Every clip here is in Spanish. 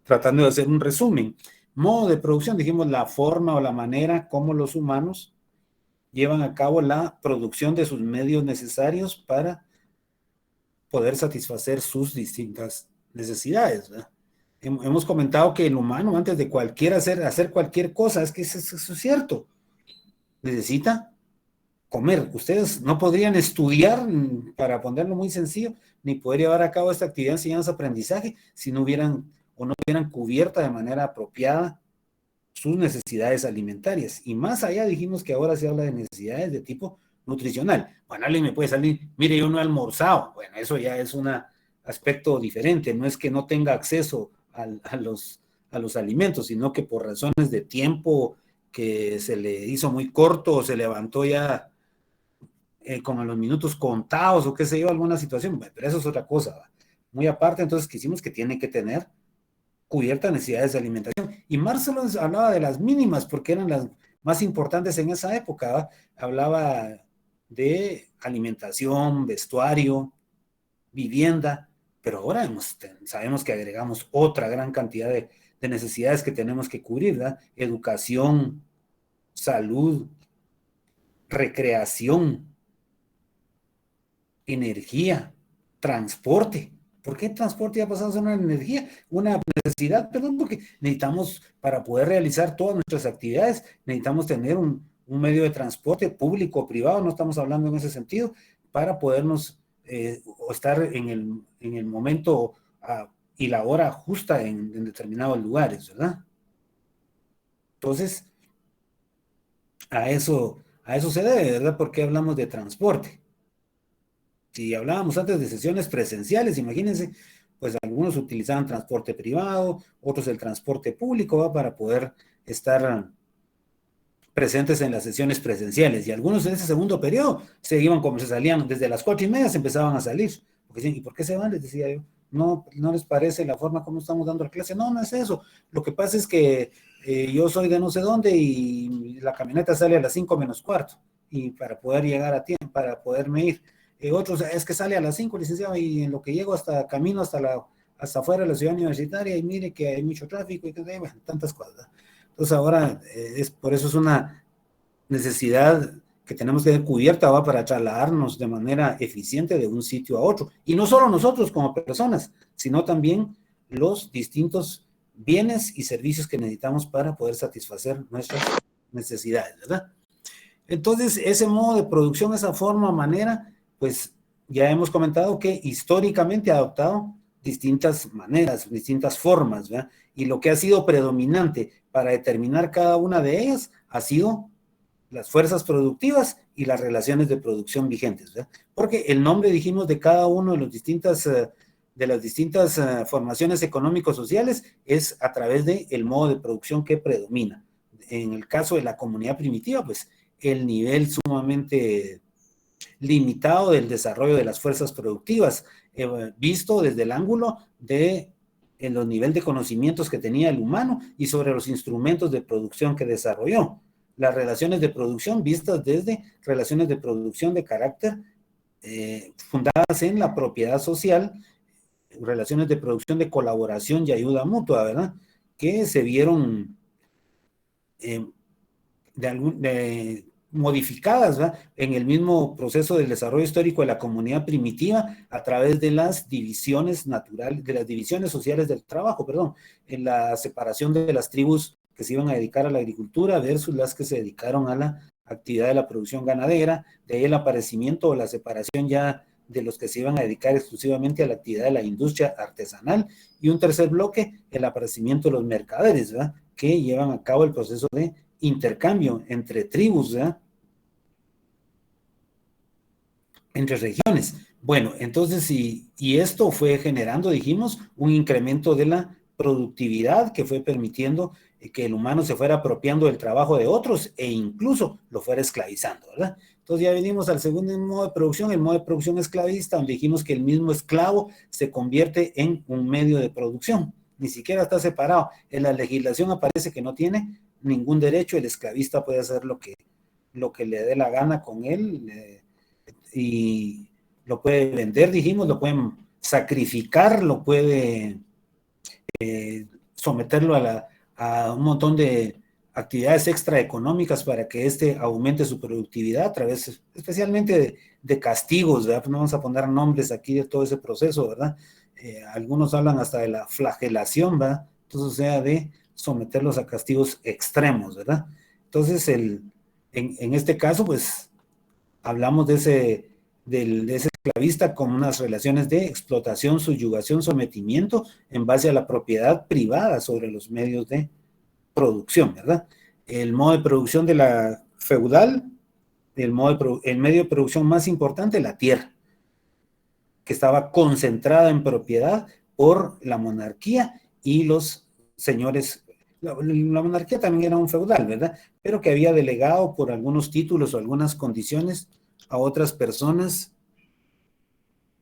tratando de hacer un resumen. Modo de producción, dijimos la forma o la manera como los humanos llevan a cabo la producción de sus medios necesarios para poder satisfacer sus distintas necesidades, ¿verdad? Hemos comentado que el humano, antes de hacer cualquier cosa, es que eso es cierto, necesita comer. Ustedes no podrían estudiar, para ponerlo muy sencillo, ni poder llevar a cabo esta actividad de enseñanza-aprendizaje si no hubieran o no hubieran cubierta de manera apropiada sus necesidades alimentarias. Y más allá dijimos que ahora se habla de necesidades de tipo nutricional. Bueno, alguien me puede salir, mire, yo no he almorzado. Bueno, eso ya es un aspecto diferente. No es que no tenga acceso a los alimentos, sino que por razones de tiempo que se le hizo muy corto o se levantó ya con los minutos contados o qué sé yo, alguna situación. Pero eso es otra cosa, ¿va? Muy aparte, entonces quisimos que tiene que tener cubiertas necesidades de alimentación. Y Marcelo hablaba de las mínimas porque eran las más importantes en esa época, ¿va? Hablaba de alimentación, vestuario, vivienda, pero ahora sabemos que agregamos otra gran cantidad de necesidades que tenemos que cubrir, ¿verdad? Educación, salud, recreación, energía, transporte. ¿Por qué transporte ya ha pasado a ser una energía, una necesidad? Perdón, porque necesitamos, para poder realizar todas nuestras actividades, necesitamos tener un medio de transporte público o privado, no estamos hablando en ese sentido, para podernos o estar en el momento y la hora justa en determinados lugares, ¿verdad? Entonces, a eso se debe, ¿verdad? Porque hablamos de transporte. Si hablábamos antes de sesiones presenciales, imagínense, pues algunos utilizaban transporte privado, otros el transporte público, ¿va? Para poder estar presentes en las sesiones presenciales. Y algunos en ese segundo periodo se iban como se salían, desde las 4:30 se empezaban a salir. Porque decían, ¿y por qué se van? Les decía yo. No, no les parece la forma como estamos dando la clase. No, no es eso. Lo que pasa es que yo soy de no sé dónde y la camioneta sale a las 5:45. Y para poder llegar a tiempo, para poderme ir. Otros, es que sale a las 5, licenciado, y en lo que llego hasta camino hasta afuera de la ciudad universitaria, y mire que hay mucho tráfico y bueno, tantas cosas. Entonces ahora, por eso es una necesidad que tenemos que tener cubierta, ¿va? Para trasladarnos de manera eficiente de un sitio a otro. Y no solo nosotros como personas, sino también los distintos bienes y servicios que necesitamos para poder satisfacer nuestras necesidades, ¿verdad? Entonces, ese modo de producción, esa forma, manera, pues ya hemos comentado que históricamente ha adoptado distintas maneras, distintas formas, ¿verdad? Y lo que ha sido predominante para determinar cada una de ellas ha sido las fuerzas productivas y las relaciones de producción vigentes, ¿verdad? Porque el nombre, dijimos, de cada uno de las distintas formaciones económico-sociales es a través del modo de producción que predomina. En el caso de la comunidad primitiva, pues el nivel sumamente limitado del desarrollo de las fuerzas productivas, visto desde el ángulo de en los niveles de conocimientos que tenía el humano y sobre los instrumentos de producción que desarrolló. Las relaciones de producción vistas desde relaciones de producción de carácter fundadas en la propiedad social, relaciones de producción de colaboración y ayuda mutua, ¿verdad? Que se vieron eh, modificadas, ¿verdad? En el mismo proceso del desarrollo histórico de la comunidad primitiva a través de las divisiones naturales, de las divisiones sociales del trabajo, perdón, en la separación de las tribus que se iban a dedicar a la agricultura versus las que se dedicaron a la actividad de la producción ganadera, de ahí el aparecimiento o la separación ya de los que se iban a dedicar exclusivamente a la actividad de la industria artesanal, y un tercer bloque, el aparecimiento de los mercaderes, ¿verdad? Que llevan a cabo el proceso de intercambio entre tribus, ¿verdad? Entre regiones. Bueno, entonces, y esto fue generando, dijimos, un incremento de la productividad que fue permitiendo que el humano se fuera apropiando del trabajo de otros e incluso lo fuera esclavizando, ¿verdad? Entonces ya venimos al segundo modo de producción, el modo de producción esclavista, donde dijimos que el mismo esclavo se convierte en un medio de producción, ni siquiera está separado. En la legislación aparece que no tiene ningún derecho, el esclavista puede hacer lo que le dé la gana con él, y lo puede vender, dijimos, lo pueden sacrificar, lo puede someterlo a un montón de actividades extraeconómicas para que éste aumente su productividad a través especialmente de castigos, ¿verdad? Pues no vamos a poner nombres aquí de todo ese proceso, ¿verdad? Algunos hablan hasta de la flagelación, ¿verdad? Entonces, o sea, de someterlos a castigos extremos, ¿verdad? Entonces, en este caso, pues, hablamos de ese esclavista con unas relaciones de explotación, subyugación, sometimiento en base a la propiedad privada sobre los medios de producción, ¿verdad? El modo de producción de la feudal, el medio de producción más importante, la tierra, que estaba concentrada en propiedad por la monarquía y los señores. La monarquía también era un feudal, ¿verdad? Pero que había delegado por algunos títulos o algunas condiciones a otras personas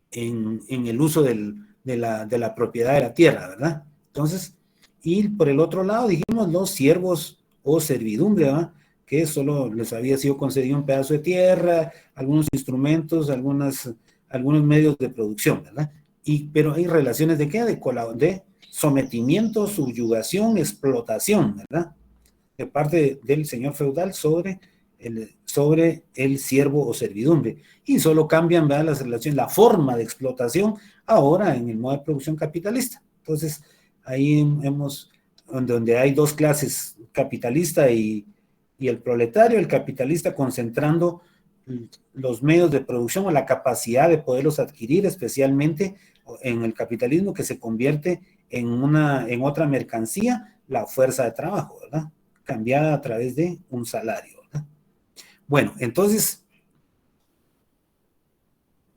en el uso de la propiedad de la tierra, ¿verdad? Entonces, y por el otro lado, dijimos los siervos o servidumbre, ¿verdad? Que solo les había sido concedido un pedazo de tierra, algunos instrumentos, algunos medios de producción, ¿verdad? Pero hay relaciones de qué? De sometimiento, subyugación, explotación, ¿verdad? De parte del señor feudal sobre el siervo o servidumbre. Y solo cambian, ¿verdad?, las relaciones, la forma de explotación ahora en el modo de producción capitalista. Entonces, ahí donde hay dos clases, capitalista y el proletario, el capitalista concentrando los medios de producción o la capacidad de poderlos adquirir, especialmente en el capitalismo que se convierte en otra mercancía, la fuerza de trabajo, ¿verdad? Cambiada a través de un salario, ¿verdad? Bueno, entonces,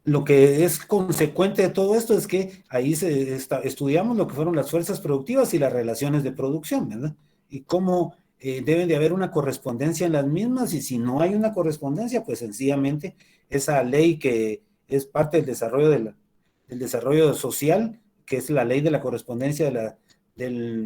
lo que es consecuente de todo esto es que ahí estudiamos lo que fueron las fuerzas productivas y las relaciones de producción, ¿verdad? Y cómo deben de haber una correspondencia en las mismas, y si no hay una correspondencia, pues sencillamente esa ley que es parte del desarrollo, del desarrollo social, que es la ley de la correspondencia de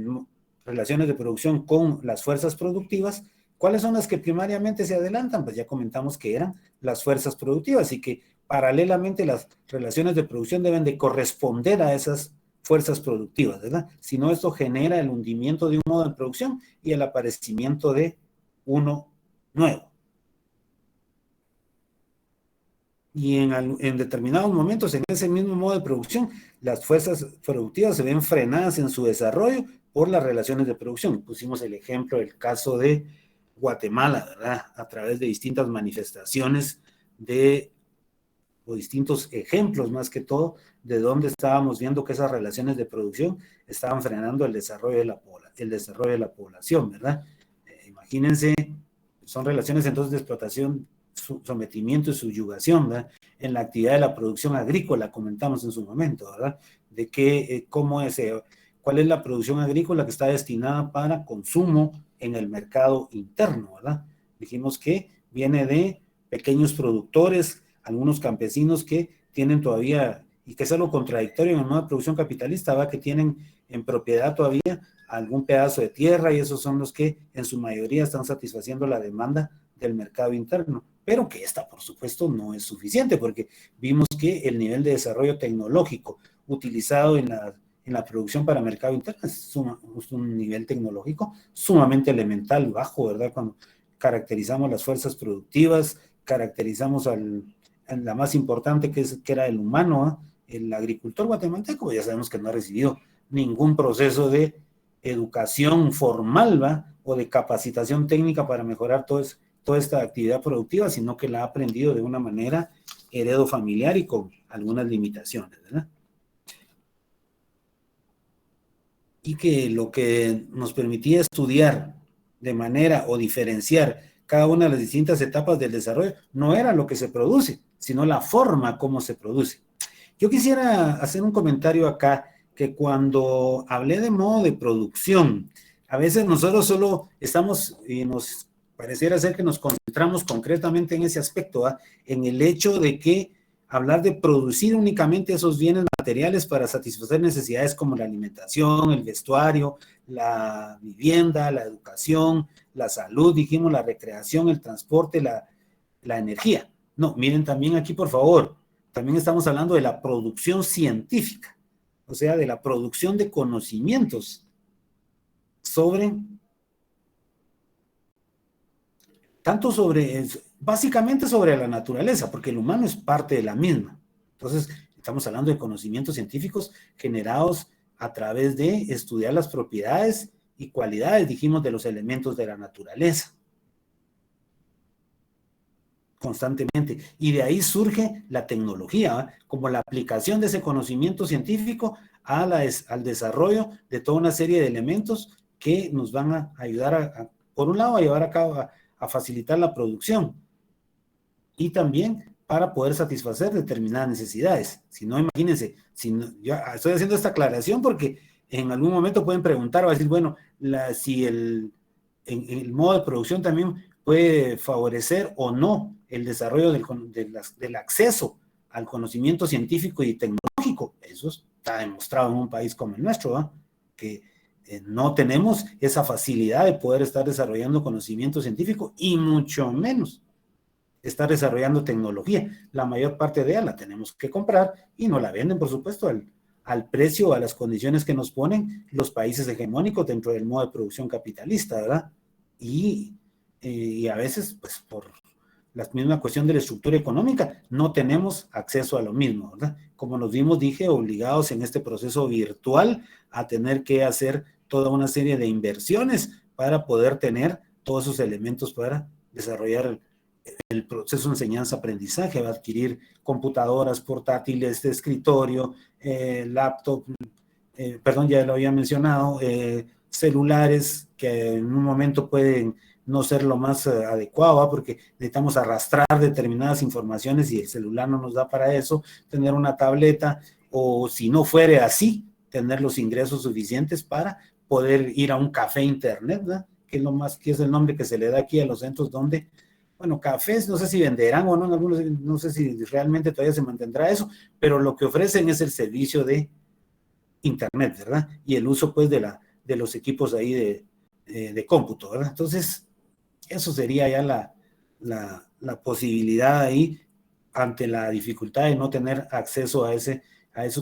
relaciones de producción con las fuerzas productivas. ¿Cuáles son las que primariamente se adelantan? Pues ya comentamos que eran las fuerzas productivas, y que paralelamente las relaciones de producción deben de corresponder a esas fuerzas productivas, ¿verdad? Si no, esto genera el hundimiento de un modo de producción y el aparecimiento de uno nuevo. Y en determinados momentos, en ese mismo modo de producción, las fuerzas productivas se ven frenadas en su desarrollo por las relaciones de producción. Pusimos el ejemplo del caso de Guatemala, ¿verdad? A través de distintas manifestaciones o distintos ejemplos, más que todo, de donde estábamos viendo que esas relaciones de producción estaban frenando el desarrollo de la población, ¿verdad? Imagínense, son relaciones entonces de explotación, sometimiento y subyugación, ¿verdad? En la actividad de la producción agrícola, comentamos en su momento, ¿verdad? De cuál es la producción agrícola que está destinada para consumo en el mercado interno, ¿verdad? Dijimos que viene de pequeños productores, algunos campesinos que tienen todavía, y que es algo contradictorio en la nueva producción capitalista, ¿va?, que tienen en propiedad todavía algún pedazo de tierra, y esos son los que en su mayoría están satisfaciendo la demanda del mercado interno, pero que esta, por supuesto, no es suficiente, porque vimos que el nivel de desarrollo tecnológico utilizado en la producción para mercado interno es un nivel tecnológico sumamente elemental, bajo, ¿verdad? Cuando caracterizamos las fuerzas productivas, caracterizamos la más importante, que era el humano, ¿eh? El agricultor guatemalteco, ya sabemos que no ha recibido ningún proceso de educación formal, ¿va?, o de capacitación técnica para mejorar toda esta actividad productiva, sino que la ha aprendido de una manera heredo familiar y con algunas limitaciones, ¿verdad? Y que lo que nos permitía estudiar de manera o diferenciar cada una de las distintas etapas del desarrollo no era lo que se produce, sino la forma como se produce. Yo quisiera hacer un comentario acá, que cuando hablé de modo de producción, a veces nosotros solo estamos, y nos pareciera ser que nos concentramos concretamente en ese aspecto, ¿eh? En el hecho de que hablar de producir únicamente esos bienes materiales para satisfacer necesidades como la alimentación, el vestuario, la vivienda, la educación, la salud, dijimos, la recreación, el transporte, la energía. No, miren también aquí, por favor, también estamos hablando de la producción científica, o sea, de la producción de conocimientos básicamente sobre la naturaleza, porque el humano es parte de la misma. Entonces, estamos hablando de conocimientos científicos generados a través de estudiar las propiedades y cualidades, dijimos, de los elementos de la naturaleza. Constantemente. Y de ahí surge la tecnología, ¿eh? Como la aplicación de ese conocimiento científico al desarrollo de toda una serie de elementos que nos van a ayudar por un lado, a llevar a cabo, a facilitar la producción y también para poder satisfacer determinadas necesidades. Si no, imagínense, yo estoy haciendo esta aclaración porque en algún momento pueden preguntar o decir, bueno, si el modo de producción también puede favorecer o no el desarrollo del acceso al conocimiento científico y tecnológico. Eso está demostrado en un país como el nuestro, ¿no? Que no tenemos esa facilidad de poder estar desarrollando conocimiento científico y mucho menos estar desarrollando tecnología. La mayor parte de ella la tenemos que comprar y no la venden, por supuesto, al precio o a las condiciones que nos ponen los países hegemónicos dentro del modo de producción capitalista, ¿verdad? Y a veces, pues por la misma cuestión de la estructura económica, no tenemos acceso a lo mismo, ¿verdad? Como nos vimos, dije, obligados en este proceso virtual a tener que hacer toda una serie de inversiones para poder tener todos esos elementos para desarrollar el proceso de enseñanza-aprendizaje. Va a adquirir computadoras portátiles de escritorio, laptop, perdón, ya lo había mencionado, celulares que en un momento pueden no ser lo más adecuado, ¿va? Porque necesitamos arrastrar determinadas informaciones y el celular no nos da para eso, tener una tableta, o si no fuere así, tener los ingresos suficientes para poder ir a un café internet, ¿verdad? Que es el nombre que se le da aquí a los centros donde, bueno, cafés, no sé si venderán o no, en algunos, no sé si realmente todavía se mantendrá eso, pero lo que ofrecen es el servicio de internet, ¿verdad? Y el uso, pues, de los equipos ahí de cómputo, ¿verdad? Entonces, eso sería ya la posibilidad ahí ante la dificultad de no tener acceso a ese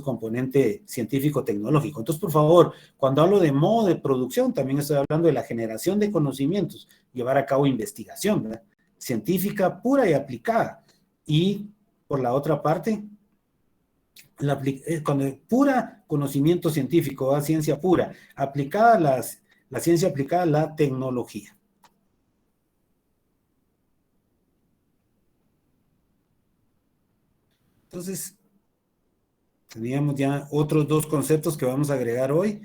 componente científico-tecnológico. Entonces, por favor, cuando hablo de modo de producción, también estoy hablando de la generación de conocimientos, llevar a cabo investigación, ¿verdad? Científica pura y aplicada. Y, por la otra parte, pura conocimiento científico, ciencia pura, aplicada la ciencia aplicada a la tecnología. Entonces, teníamos ya otros dos conceptos que vamos a agregar hoy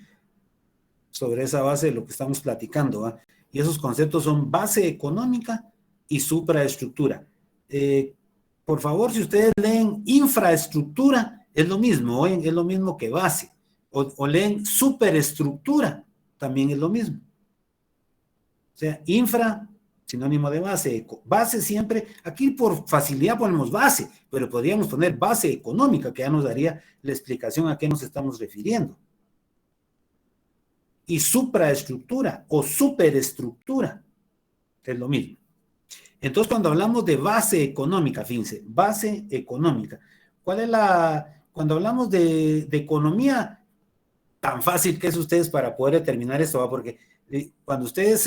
sobre esa base de lo que estamos platicando, ¿eh? Y esos conceptos son base económica y supraestructura. Por favor, si ustedes leen infraestructura, es lo mismo, ¿eh? Es lo mismo que base. O leen superestructura, también es lo mismo. O sea, infra, sinónimo de base. Base siempre, aquí por facilidad ponemos base, pero podríamos poner base económica, que ya nos daría la explicación a qué nos estamos refiriendo. Y supraestructura o superestructura, es lo mismo. Entonces, cuando hablamos de base económica, fíjense, base económica, cuando hablamos de economía, tan fácil que es ustedes para poder determinar esto, ¿va? Porque cuando ustedes,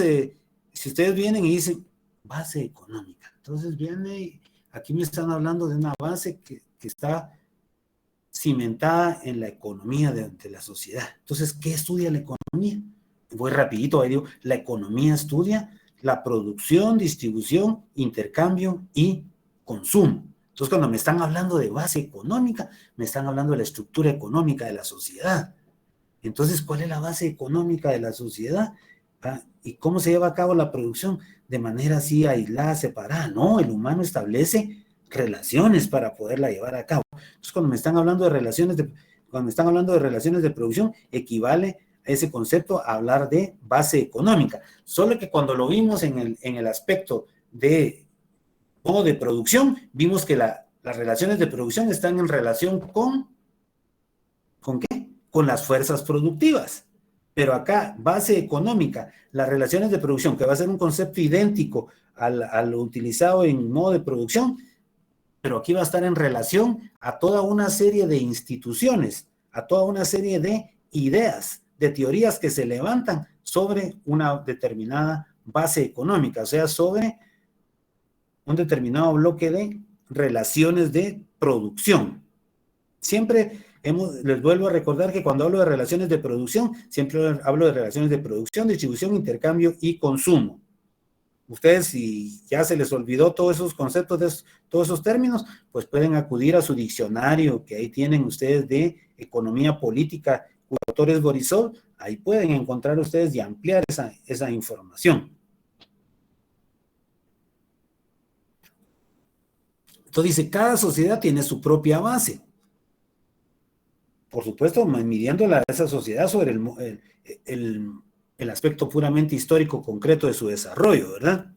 si ustedes vienen y dicen base económica, entonces aquí me están hablando de una base que está cimentada en la economía de la sociedad. Entonces, ¿qué estudia la economía? Voy rapidito, ahí digo, la economía estudia la producción, distribución, intercambio y consumo. Entonces, cuando me están hablando de base económica, me están hablando de la estructura económica de la sociedad. Entonces, ¿cuál es la base económica de la sociedad? ¿Y cómo se lleva a cabo la producción? De manera así aislada, separada. No, el humano establece relaciones para poderla llevar a cabo. Entonces, cuando me están hablando de relaciones de producción, equivale a ese concepto a hablar de base económica. Solo que cuando lo vimos en el aspecto de modo de producción, vimos que las relaciones de producción están en relación ¿con qué? Con las fuerzas productivas. Pero acá, base económica, las relaciones de producción, que va a ser un concepto idéntico al utilizado en modo de producción, pero aquí va a estar en relación a toda una serie de instituciones, a toda una serie de ideas, de teorías que se levantan sobre una determinada base económica, o sea, sobre un determinado bloque de relaciones de producción. Siempre les vuelvo a recordar que cuando hablo de relaciones de producción, siempre hablo de relaciones de producción, distribución, intercambio y consumo. Ustedes, si ya se les olvidó todos esos conceptos, todos esos términos, pues pueden acudir a su diccionario que ahí tienen ustedes de economía política, cuyo autor es Borisov. Ahí pueden encontrar ustedes y ampliar esa información. Entonces dice, cada sociedad tiene su propia base. Por supuesto, midiendo esa sociedad sobre el aspecto puramente histórico concreto de su desarrollo, ¿verdad?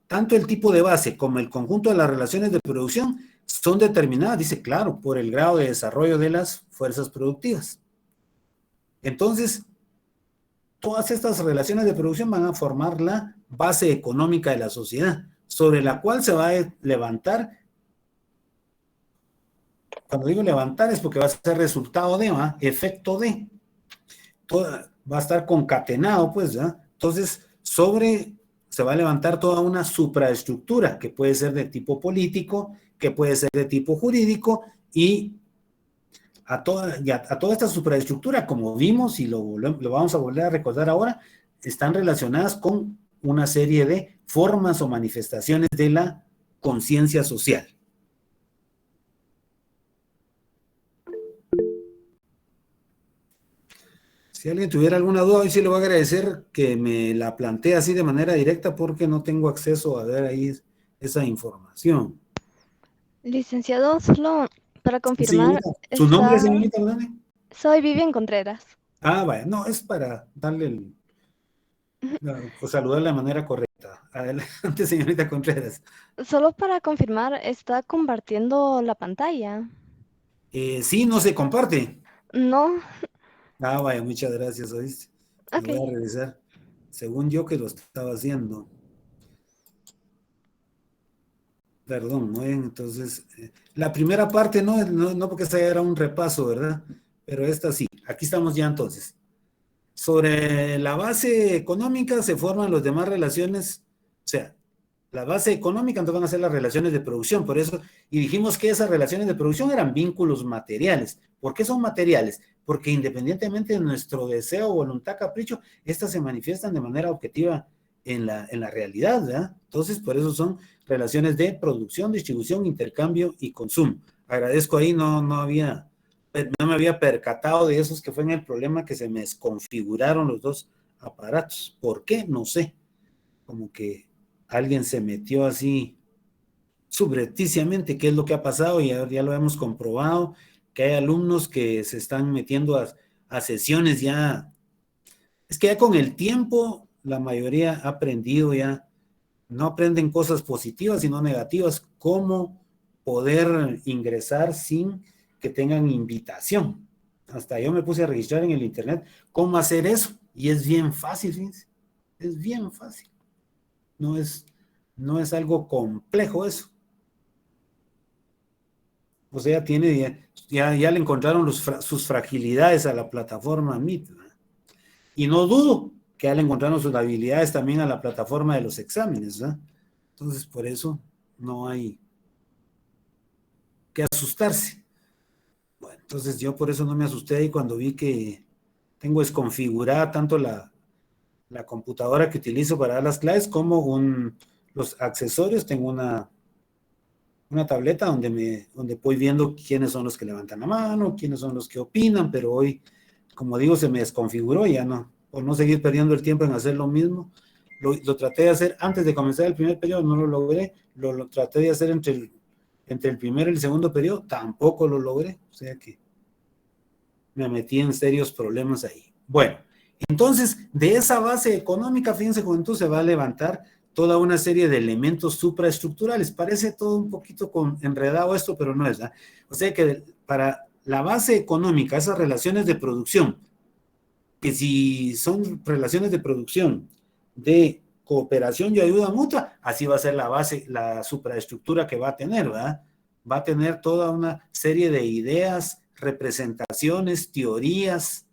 Tanto el tipo de base como el conjunto de las relaciones de producción son determinadas, dice, claro, por el grado de desarrollo de las fuerzas productivas. Entonces, todas estas relaciones de producción van a formar la base económica de la sociedad, sobre la cual se va a levantar. Cuando digo levantar es porque va a ser resultado de, ¿va? Efecto de. Va a estar concatenado, pues, ¿ya? Entonces, se va a levantar toda una supraestructura que puede ser de tipo político, que puede ser de tipo jurídico, y a toda esta supraestructura, como vimos y lo vamos a volver a recordar ahora, están relacionadas con una serie de formas o manifestaciones de la conciencia social. Si alguien tuviera alguna duda, hoy sí le voy a agradecer que me la plantee así de manera directa porque no tengo acceso a ver ahí esa información. Licenciado, solo para confirmar, Señorita, ¿su nombre, señorita? soy Vivian Contreras. Ah, vaya, no, es para darle saludarla de manera correcta. Adelante, señorita Contreras. Solo para confirmar, ¿está compartiendo la pantalla? Sí, no se comparte. No, Ah, vaya, muchas gracias, ¿oíste? Lo ok. voy a revisar. Según yo que lo estaba haciendo. Perdón, ¿no? Entonces, la primera parte no porque esta era un repaso, ¿verdad? Pero esta sí. Aquí estamos ya entonces. Sobre la base económica se forman las demás relaciones, o sea, la base económica entonces van a ser las relaciones de producción, por eso, y dijimos que esas relaciones de producción eran vínculos materiales. ¿Por qué son materiales? Porque independientemente de nuestro deseo, voluntad, capricho, estas se manifiestan de manera objetiva en la realidad, ¿verdad? Entonces, por eso son relaciones de producción, distribución, intercambio y consumo. Agradezco ahí, no me había percatado de esos que fue en el problema que se me desconfiguraron los dos aparatos. ¿Por qué? No sé. Como que alguien se metió así subrepticiamente, qué es lo que ha pasado, y ya lo hemos comprobado, que hay alumnos que se están metiendo a sesiones ya. Es que ya con el tiempo la mayoría ha aprendido ya, no aprenden cosas positivas sino negativas, cómo poder ingresar sin que tengan invitación. Hasta yo me puse a registrar en el internet cómo hacer eso, y es bien fácil, fíjense. Es bien fácil. No es algo complejo eso. O sea, ya le encontraron sus fragilidades a la plataforma Meet, ¿verdad? Y no dudo que ya le encontraron sus habilidades también a la plataforma de los exámenes, ¿verdad? Entonces, por eso no hay que asustarse. Bueno, entonces yo por eso no me asusté ahí cuando vi que tengo desconfigurada tanto la computadora que utilizo para dar las clases como los accesorios. Tengo una tableta donde voy viendo quiénes son los que levantan la mano, quiénes son los que opinan, pero hoy, como digo, se me desconfiguró y ya no, por no seguir perdiendo el tiempo en hacer lo mismo. Lo traté de hacer antes de comenzar el primer periodo, no lo logré. Lo traté de hacer entre el primero y el segundo periodo, tampoco lo logré. O sea que me metí en serios problemas ahí. Bueno, entonces, de esa base económica, fíjense, juventud, se va a levantar toda una serie de elementos supraestructurales. Parece todo un poquito enredado esto, pero no es, ¿verdad? O sea que para la base económica, esas relaciones de producción, que si son relaciones de producción de cooperación y ayuda mutua, así va a ser la base, la supraestructura que va a tener, ¿verdad? Va a tener toda una serie de ideas, representaciones, teorías,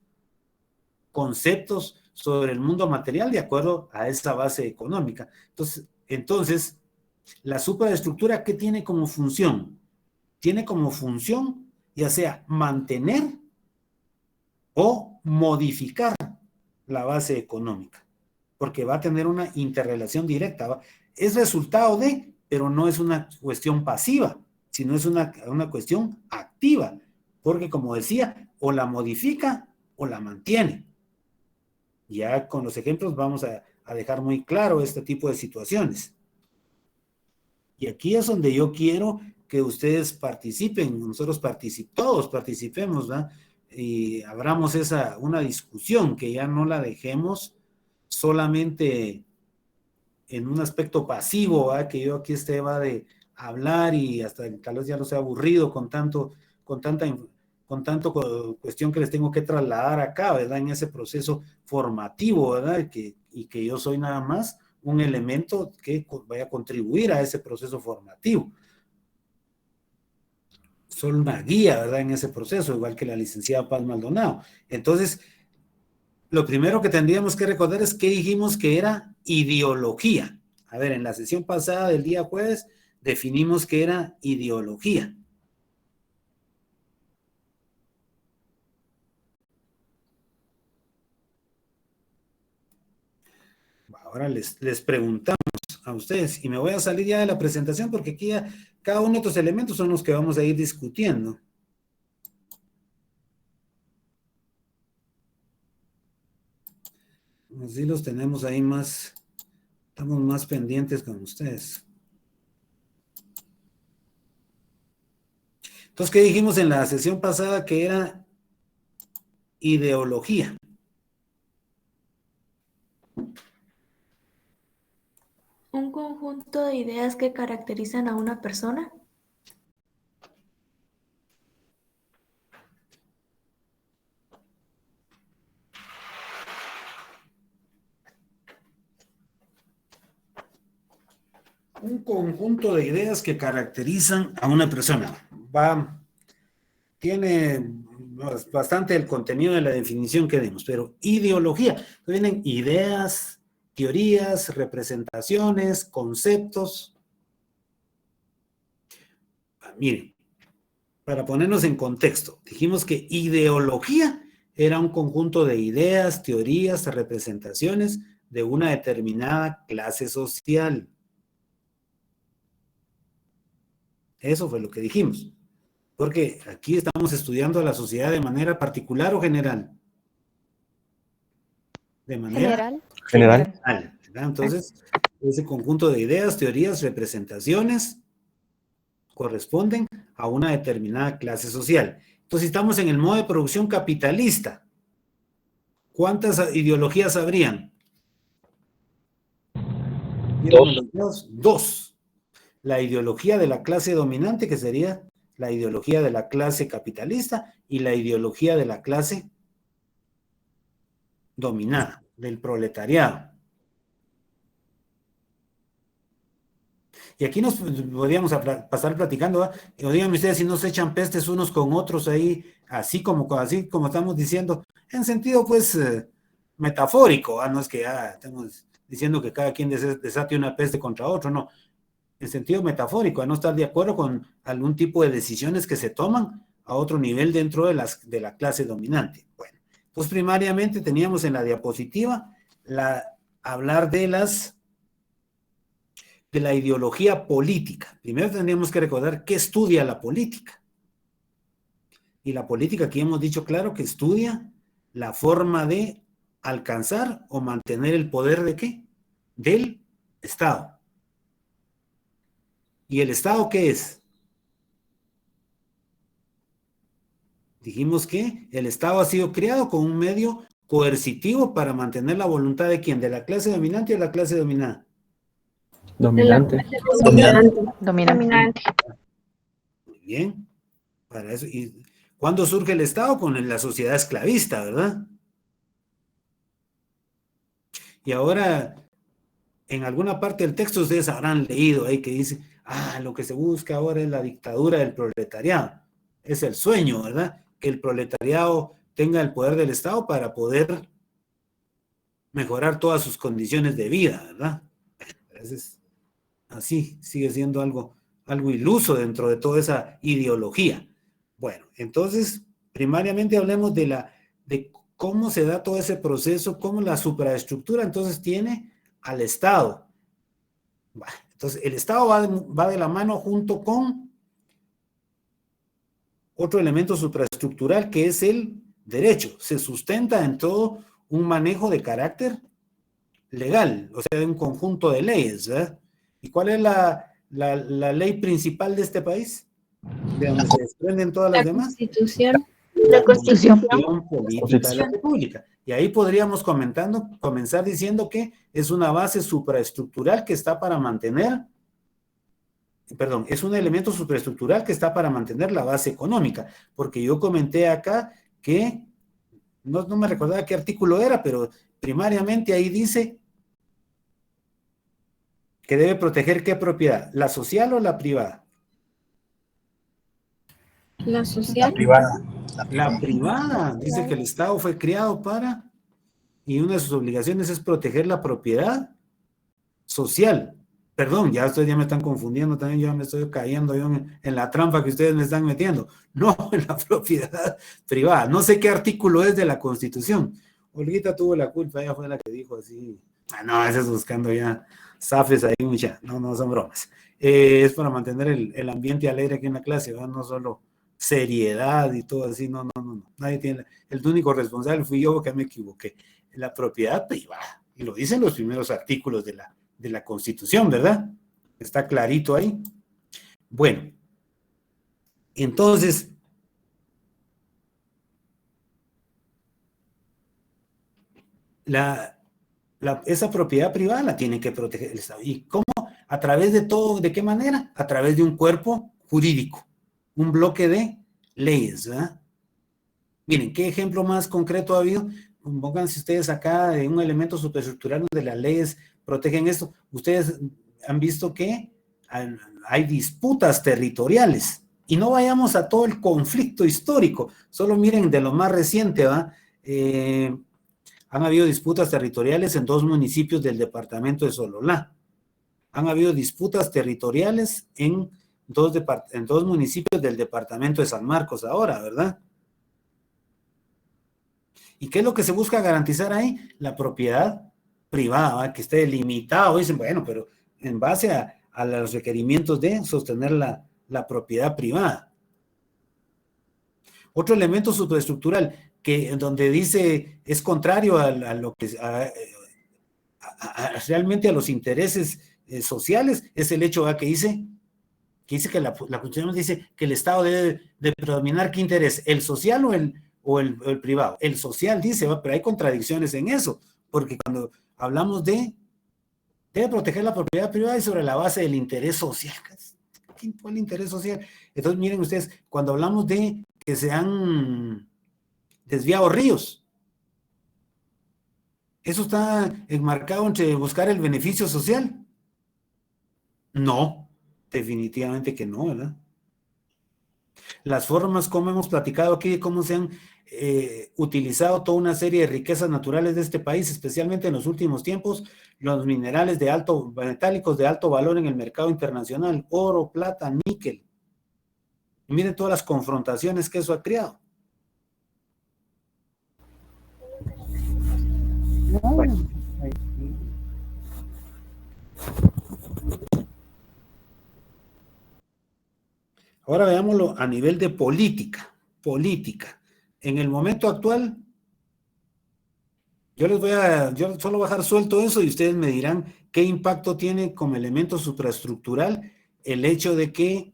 conceptos sobre el mundo material de acuerdo a esa base económica. Entonces, la superestructura, ¿qué tiene como función? Tiene como función ya sea mantener o modificar la base económica, porque va a tener una interrelación directa. Es resultado de, pero no es una cuestión pasiva, sino es una cuestión activa, porque como decía, o la modifica o la mantiene. Ya con los ejemplos vamos a dejar muy claro este tipo de situaciones. Y aquí es donde yo quiero que ustedes participen, nosotros todos participemos, ¿verdad? Y abramos una discusión, que ya no la dejemos solamente en un aspecto pasivo, ¿verdad? Que yo aquí va de hablar y hasta tal vez ya no sea aburrido con tanta cuestión que les tengo que trasladar acá, ¿verdad? En ese proceso formativo, ¿verdad? Y que yo soy nada más un elemento que vaya a contribuir a ese proceso formativo. Solo una guía, ¿verdad? En ese proceso, igual que la licenciada Paz Maldonado. Entonces, lo primero que tendríamos que recordar es que dijimos que era ideología. A ver, en la sesión pasada del día jueves definimos que era ideología. Ahora les preguntamos a ustedes, y me voy a salir ya de la presentación porque aquí ya cada uno de estos elementos son los que vamos a ir discutiendo. Así los tenemos ahí más, estamos más pendientes con ustedes. Entonces, ¿qué dijimos en la sesión pasada? Que era ideología. ¿Un conjunto de ideas que caracterizan a una persona? Un conjunto de ideas que caracterizan a una persona. Tiene bastante el contenido de la definición que dimos, pero ideología. Vienen ideas, teorías, representaciones, conceptos. Miren, para ponernos en contexto, dijimos que ideología era un conjunto de ideas, teorías, representaciones de una determinada clase social. Eso fue lo que dijimos. Porque aquí estamos estudiando a la sociedad de manera particular o general. De manera general. ¿Verdad? Entonces, ese conjunto de ideas, teorías, representaciones corresponden a una determinada clase social. Entonces, estamos en el modo de producción capitalista. ¿Cuántas ideologías habrían? Dos. La ideología de la clase dominante, que sería la ideología de la clase capitalista, y la ideología de la clase dominada, del proletariado. Y aquí nos podríamos pasar platicando, ¿verdad? O díganme ustedes si no se echan pestes unos con otros ahí, así como estamos diciendo, en sentido pues metafórico, ¿verdad? No es que estamos diciendo que cada quien desate una peste contra otro, no, en sentido metafórico, a no estar de acuerdo con algún tipo de decisiones que se toman a otro nivel dentro de la clase dominante. Bueno, pues primariamente teníamos en la diapositiva hablar de la ideología política. Primero tendríamos que recordar qué estudia la política. Y la política, aquí hemos dicho claro que estudia la forma de alcanzar o mantener el poder ¿de qué? Del Estado. ¿Y el Estado qué es? Dijimos que el Estado ha sido creado como un medio coercitivo para mantener la voluntad ¿de quién? ¿De la clase dominante o de la clase dominada? Dominante. Dominante. Muy bien. Para eso. ¿Y cuándo surge el Estado? Con la sociedad esclavista, ¿verdad? Y ahora, en alguna parte del texto ustedes habrán leído ahí que dice, lo que se busca ahora es la dictadura del proletariado. Es el sueño, ¿verdad? Que el proletariado tenga el poder del Estado para poder mejorar todas sus condiciones de vida, ¿verdad? Entonces, así sigue siendo algo iluso dentro de toda esa ideología. Bueno, entonces, primariamente hablemos de cómo se da todo ese proceso, cómo la supraestructura entonces tiene al Estado. Entonces, el Estado va de la mano junto con otro elemento supraestructural que es el derecho. Se sustenta en todo un manejo de carácter legal, o sea, de un conjunto de leyes, ¿verdad? ¿Y cuál es la ley principal de este país? De donde se desprenden todas las demás. Constitución. La Constitución. Constitución política de la República. Y ahí podríamos comenzar diciendo que es una base supraestructural que está para mantener, perdón, es un elemento supraestructural que está para mantener la base económica, porque yo comenté acá que, no me recordaba qué artículo era, pero primariamente ahí dice que debe proteger qué propiedad, la social o la privada. La social. La privada. La privada, dice que el Estado fue creado para, y una de sus obligaciones es proteger la propiedad social. Perdón, ya me están confundiendo también, yo me estoy cayendo yo en la trampa que ustedes me están metiendo. No, en la propiedad privada. No sé qué artículo es de la Constitución. Olguita tuvo la culpa, ella fue la que dijo así. No, ese es buscando ya zafes ahí, mucha. No son bromas. Es para mantener el ambiente alegre aquí en la clase, ¿verdad? No solo seriedad y todo así, no. Nadie tiene, el único responsable fui yo que me equivoqué. La propiedad privada. Y lo dicen los primeros artículos de la Constitución, ¿verdad? Está clarito ahí. Bueno, entonces, esa propiedad privada la tiene que proteger el Estado. ¿Y cómo? ¿A través de todo? ¿De qué manera? A través de un cuerpo jurídico, un bloque de leyes, ¿verdad? Miren, ¿qué ejemplo más concreto ha habido? Pónganse ustedes acá de un elemento superestructural donde las leyes protegen esto. Ustedes han visto que hay disputas territoriales. Y no vayamos a todo el conflicto histórico, solo miren de lo más reciente, ¿va? Han habido disputas territoriales en 2 municipios del departamento de Sololá. Han habido disputas territoriales en 2 municipios del departamento de San Marcos ahora, ¿verdad? ¿Y qué es lo que se busca garantizar ahí? La propiedad privada, ¿va? Que esté delimitada. Dicen, bueno, pero en base a los requerimientos de sostener la propiedad privada. Otro elemento superestructural que donde dice es contrario a lo que realmente a los intereses sociales es el hecho que dice que la Constitución dice que el Estado debe de predominar. ¿Qué interés? ¿El social o el privado? El social dice, pero hay contradicciones en eso, porque cuando hablamos debe proteger la propiedad privada y sobre la base del interés social. ¿Qué fue el interés social? Entonces, miren ustedes, cuando hablamos de que se han desviado ríos, ¿eso está enmarcado entre buscar el beneficio social? No, definitivamente que no, ¿verdad? Las formas, como hemos platicado aquí, de cómo se han utilizado toda una serie de riquezas naturales de este país, especialmente en los últimos tiempos, los minerales metálicos de alto valor en el mercado internacional, oro, plata, níquel. Y miren todas las confrontaciones que eso ha creado. Bueno. Ahora veámoslo a nivel de política. En el momento actual, yo solo voy a dejar suelto eso y ustedes me dirán qué impacto tiene como elemento supraestructural el hecho de que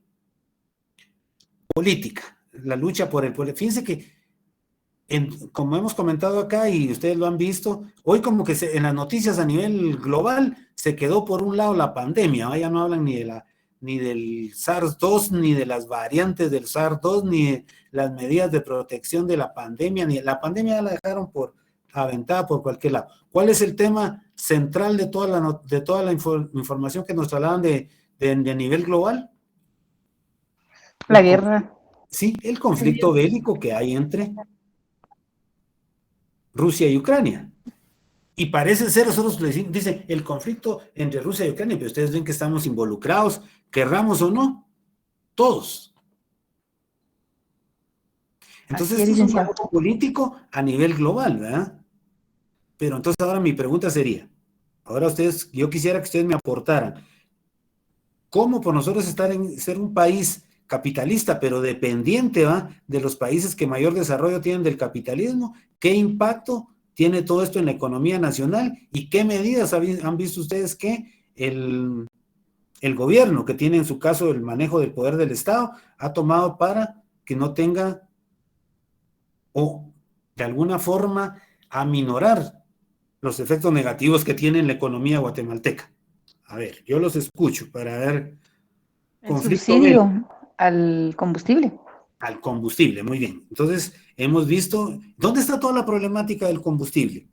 política, la lucha por el pueblo. Fíjense que, como hemos comentado acá y ustedes lo han visto, hoy como que en las noticias a nivel global se quedó por un lado la pandemia, ¿no? Ya no hablan ni del SARS-2, ni de las variantes del SARS-2, ni de las medidas de protección de la pandemia, ni la pandemia ya la dejaron aventada por cualquier lado. ¿Cuál es el tema central de toda la información que nos trasladan de nivel global? La guerra. Sí, el conflicto bélico que hay entre Rusia y Ucrania. Y parece ser, nosotros dicen, el conflicto entre Rusia y Ucrania, pero ustedes ven que estamos involucrados, querramos o no, todos. Entonces, Así es, esto es un licenciado. manejo político a nivel global, ¿verdad? Pero entonces ahora mi pregunta sería, ahora ustedes, yo quisiera que ustedes me aportaran, ¿cómo por nosotros ser un país capitalista, pero dependiente, ¿va?, de los países que mayor desarrollo tienen del capitalismo? ¿Qué impacto tiene todo esto en la economía nacional? ¿Y qué medidas han visto ustedes que el gobierno, que tiene en su caso el manejo del poder del Estado, ha tomado para que no tenga, o de alguna forma aminorar los efectos negativos que tiene en la economía guatemalteca? A ver, yo los escucho para ver. El Conflicto bélico subsidio al combustible. al combustible, muy bien. Entonces, hemos visto, ¿dónde está toda la problemática del combustible?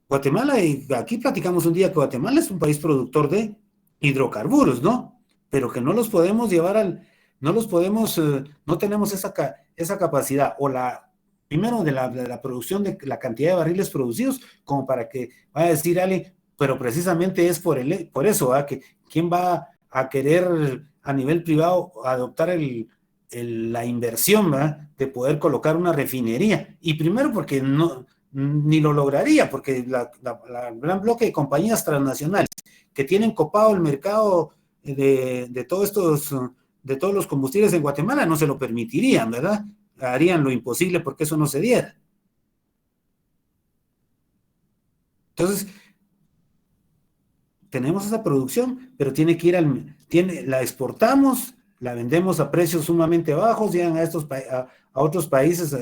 Guatemala, y aquí platicamos un día que Guatemala es un país productor de hidrocarburos, ¿no? Pero que no los podemos llevar no los podemos, no tenemos esa capacidad, o primero de la producción de la cantidad de barriles producidos, como para que vaya a decir alguien, pero precisamente es por eso, ¿verdad?, que quién va a querer a nivel privado adoptar la inversión, ¿verdad?, de poder colocar una refinería. Y primero porque ni lo lograría, porque el gran bloque de compañías transnacionales que tienen copado el mercado de todos los combustibles en Guatemala no se lo permitirían, ¿verdad? Harían lo imposible porque eso no se diera. Entonces, tenemos esa producción, pero tiene que ir la exportamos, la vendemos a precios sumamente bajos, llegan a otros países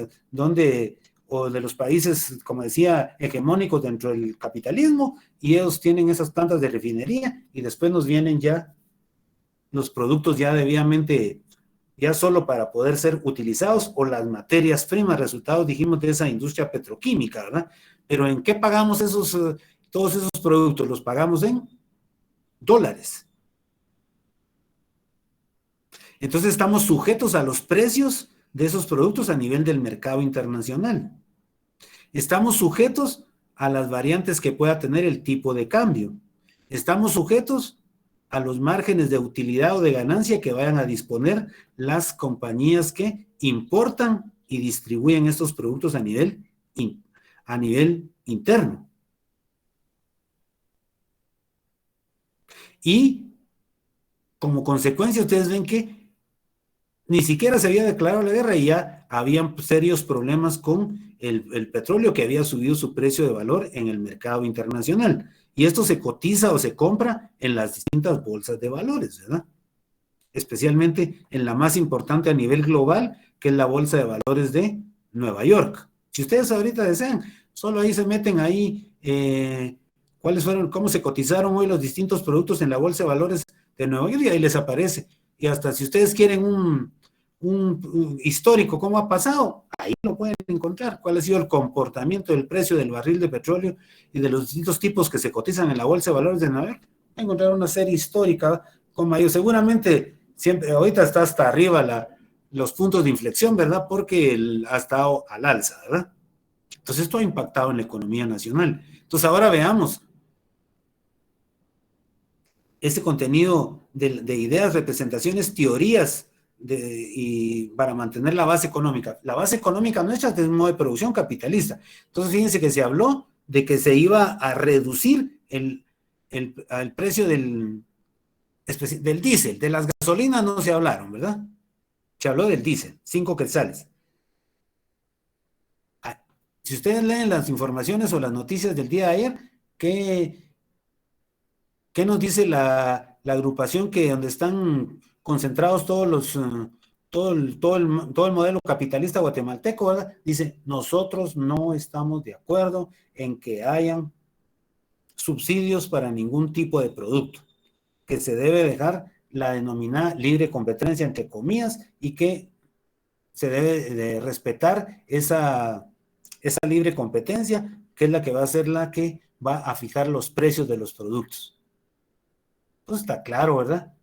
o de los países, como decía, hegemónicos dentro del capitalismo, y ellos tienen esas plantas de refinería, y después nos vienen ya los productos ya debidamente, ya solo para poder ser utilizados, o las materias primas, resultados, dijimos, de esa industria petroquímica, ¿verdad? Pero ¿en qué pagamos todos esos productos? Los pagamos en dólares. Entonces estamos sujetos a los precios de esos productos a nivel del mercado internacional. Estamos sujetos a las variantes que pueda tener el tipo de cambio. Estamos sujetos a los márgenes de utilidad o de ganancia que vayan a disponer las compañías que importan y distribuyen estos productos a nivel interno. Y como consecuencia, ustedes ven que ni siquiera se había declarado la guerra y ya habían serios problemas con el petróleo, que había subido su precio de valor en el mercado internacional. Y esto se cotiza o se compra en las distintas bolsas de valores, ¿verdad? Especialmente en la más importante a nivel global, que es la Bolsa de Valores de Nueva York. Si ustedes ahorita desean, solo ahí se meten ahí cómo se cotizaron hoy los distintos productos en la Bolsa de Valores de Nueva York, y ahí les aparece. Y hasta si ustedes quieren un histórico, cómo ha pasado, ahí lo pueden encontrar, cuál ha sido el comportamiento del precio del barril de petróleo y de los distintos tipos que se cotizan en la Bolsa de Valores de Nueva York. Van a encontrar una serie histórica con mayor, seguramente siempre, ahorita está hasta arriba los puntos de inflexión, ¿verdad? Porque ha estado al alza, ¿verdad? Entonces esto ha impactado en la economía nacional. Entonces ahora veamos este contenido de ideas, representaciones, teorías, y para mantener la base económica. La base económica nuestra es un modo de producción capitalista. Entonces fíjense que se habló de que se iba a reducir el precio del diésel. De las gasolinas no se hablaron, ¿verdad? Se habló del diésel, 5 quetzales. Si ustedes leen las informaciones o las noticias del día de ayer, ¿qué nos dice la agrupación donde están concentrados todo el modelo capitalista guatemalteco, ¿verdad? Dice, nosotros no estamos de acuerdo en que hayan subsidios para ningún tipo de producto, que se debe dejar la denominada libre competencia, entre comillas, y que se debe de respetar esa libre competencia, que es la que va a ser la que va a fijar los precios de los productos. Pues está claro, ¿verdad?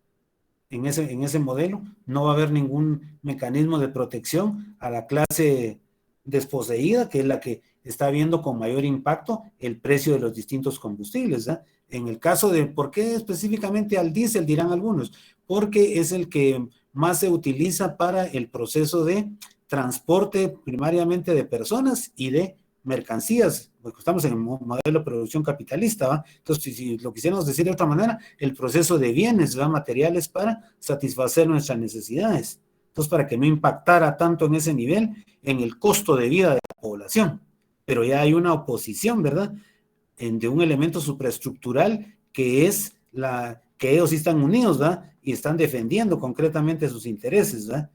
En ese modelo no va a haber ningún mecanismo de protección a la clase desposeída, que es la que está viendo con mayor impacto el precio de los distintos combustibles, ¿eh? En el caso de, ¿por qué específicamente al diésel? Dirán algunos, porque es el que más se utiliza para el proceso de transporte primariamente de personas y de mercancías, porque estamos en el modelo de producción capitalista, ¿va? Entonces, si lo quisiéramos decir de otra manera, el proceso de bienes, ¿va? Materiales para satisfacer nuestras necesidades. Entonces, para que no impactara tanto en ese nivel, en el costo de vida de la población. Pero ya hay una oposición, ¿verdad? De un elemento supraestructural que es que ellos sí están unidos, ¿verdad? Y están defendiendo concretamente sus intereses, ¿verdad?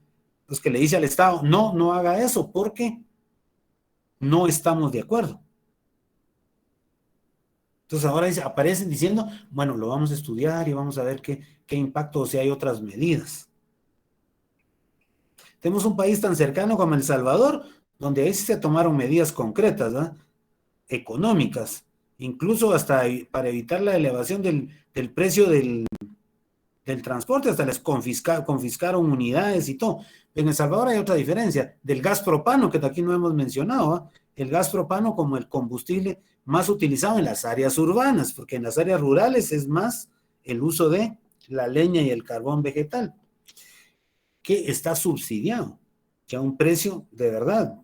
Pues que le dice al Estado, no haga eso, porque no estamos de acuerdo. Entonces ahora aparecen diciendo, bueno, lo vamos a estudiar y vamos a ver qué impacto o si hay otras medidas. Tenemos un país tan cercano como El Salvador, donde ahí sí se tomaron medidas concretas, ¿verdad? Económicas, incluso hasta para evitar la elevación del precio del transporte, hasta les confiscaron unidades y todo. En El Salvador hay otra diferencia, del gas propano, que aquí no hemos mencionado, ¿eh? El gas propano como el combustible más utilizado en las áreas urbanas, porque en las áreas rurales es más el uso de la leña y el carbón vegetal, que está subsidiado, que a un precio de verdad,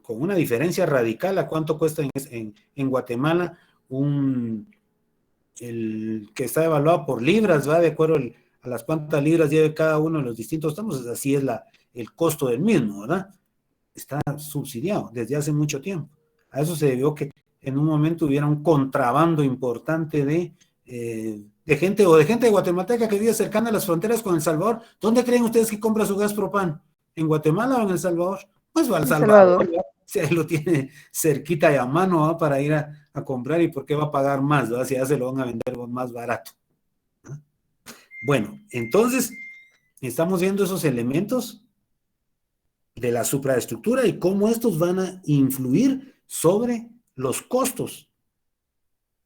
con una diferencia radical a cuánto cuesta en Guatemala el que está evaluado por libras, va de acuerdo a las cuantas libras lleve cada uno de los distintos estamos, así es el costo del mismo, ¿verdad? Está subsidiado desde hace mucho tiempo. A eso se debió que en un momento hubiera un contrabando importante de gente de guatemalteca que vive cercana a las fronteras con El Salvador. ¿Dónde creen ustedes que compra su gas propano? ¿En Guatemala o en El Salvador? Pues va al Salvador. Si lo tiene cerquita y a mano, ¿no? Para ir a comprar, y por qué va a pagar más, ¿no? Si ya se lo van a vender más barato, ¿no? Bueno, entonces estamos viendo esos elementos de la supraestructura y cómo estos van a influir sobre los costos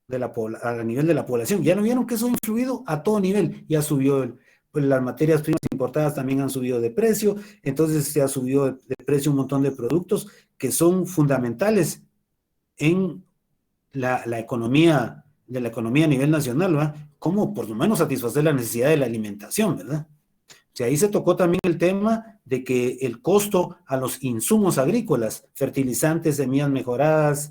a nivel de la población. Ya no vieron que eso ha influido a todo nivel, ya subió pues las materias primas importadas también han subido de precio, entonces se ha subido de precio un montón de productos que son fundamentales en la economía, de la economía a nivel nacional, ¿verdad? Como por lo menos satisfacer la necesidad de la alimentación, ¿verdad? O sea, ahí se tocó también el tema de que el costo a los insumos agrícolas, fertilizantes, semillas mejoradas,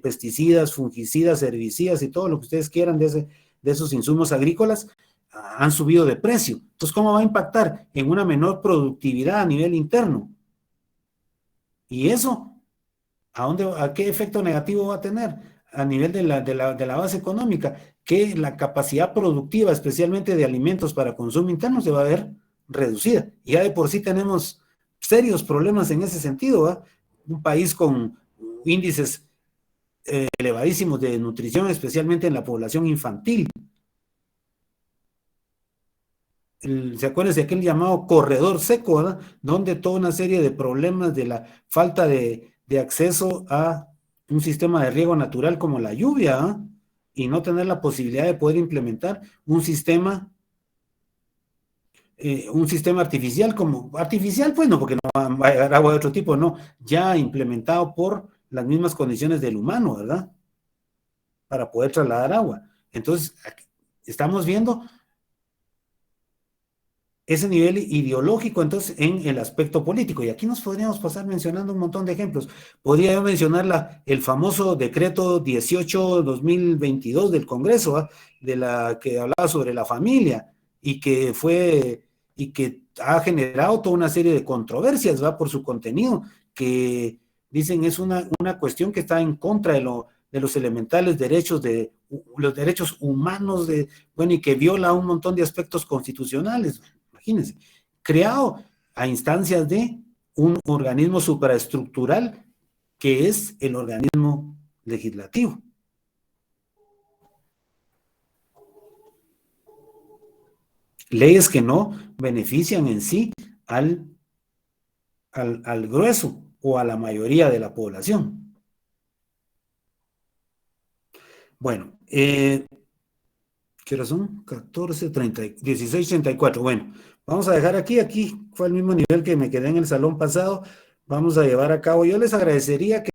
pesticidas, fungicidas, herbicidas y todo lo que ustedes quieran de esos insumos agrícolas, han subido de precio. Entonces, ¿cómo va a impactar? En una menor productividad a nivel interno. Y eso, ¿a qué efecto negativo va a tener? A nivel de la base económica, que la capacidad productiva, especialmente de alimentos para consumo interno, se va a ver reducida. Y ya de por sí tenemos serios problemas en ese sentido, ¿verdad? Un país con índices elevadísimos de nutrición, especialmente en la población infantil. ¿Se acuerdan de aquel llamado corredor seco, ¿verdad? Donde toda una serie de problemas de la falta de acceso a un sistema de riego natural como la lluvia, ¿eh? Y no tener la posibilidad de poder implementar un sistema artificial pues no, porque no va a llegar agua de otro tipo, no, ya implementado por las mismas condiciones del humano, ¿verdad? Para poder trasladar agua. Entonces, estamos viendo ese nivel ideológico, entonces, en el aspecto político. Y aquí nos podríamos pasar mencionando un montón de ejemplos. Podría yo mencionar el famoso decreto 18-2022 del Congreso, ¿eh? De la que hablaba sobre la familia, y que ha generado toda una serie de controversias, ¿va? Por su contenido, que dicen es una cuestión que está en contra de los elementales derechos los derechos humanos, y que viola un montón de aspectos constitucionales. Imagínense, creado a instancias de un organismo supraestructural que es el organismo legislativo. Leyes que no benefician en sí al grueso o a la mayoría de la población. Bueno, ¿qué hora son? 16:34. Bueno, vamos a dejar aquí fue el mismo nivel que me quedé en el salón pasado. vamos a llevar a cabo. Yo les agradecería que